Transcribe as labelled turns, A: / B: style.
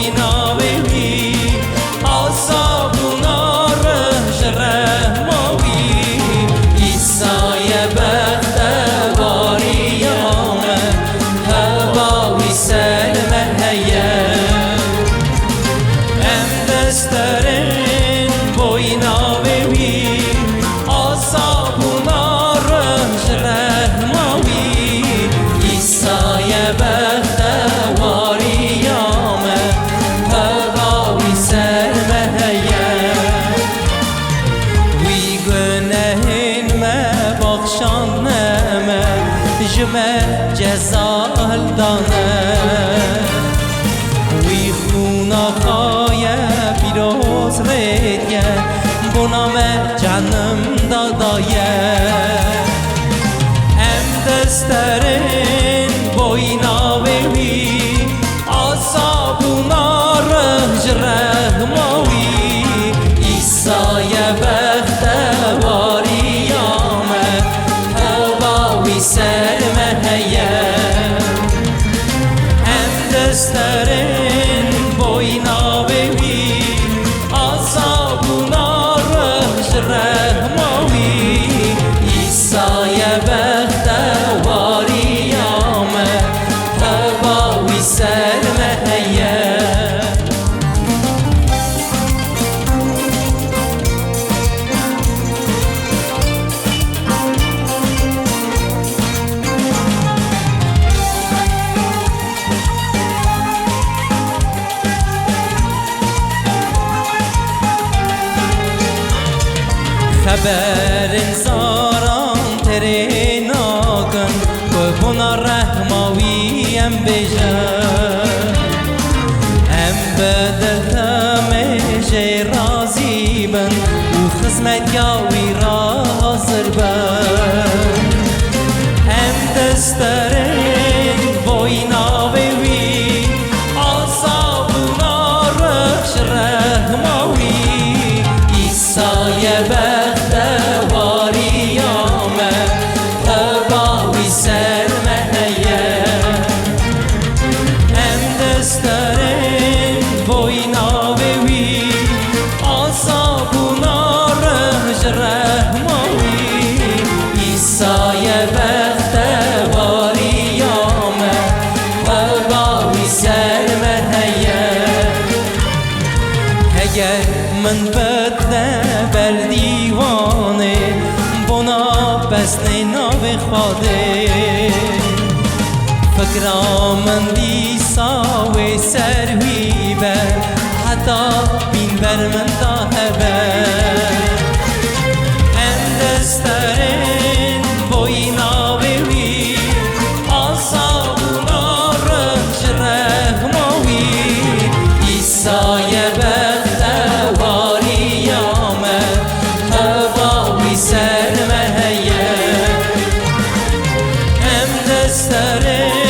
A: boyna vevi asabuna rehmavi İsa'ya bekte variyame hevavi selme heye em desterin boyna vevi asabuna rehmavi İsa'ya bekte variyame hevavi selme heye Vi günehin me bakşanneme jme cezal dane Vi khuna khaye piroz redye buna me canım dadaye Em desterin boyna vevi asabuna rehmavi İsa'ya bekte variyame hevavi selme heye Em desterin boyna vevi asabuna rehmavi İsa'ya bekte variyame hevavi selme heye خبرن زاران تری ناکن و بنا رحماوی ام بجن ام بدلتم جی رازی بن و خزمت یاوی را حاضر بن ام دسترین بوینا وی آسابونا رخش رحماوی İsa'ya bekte variyame hevavi selme heye Em desterin boyna vevi asabuna rehmavi İsa'ya bekte variyame hevavi selme heye Eğer من بدله بر دیوانه بنا بسن ناو خواده فکرام دیسا و سروی بر حتی بین بر من داهبه اندسترین بوینا وی آسابونا رحماوی ایسای بخته variyame hevavi selme heye Em desterin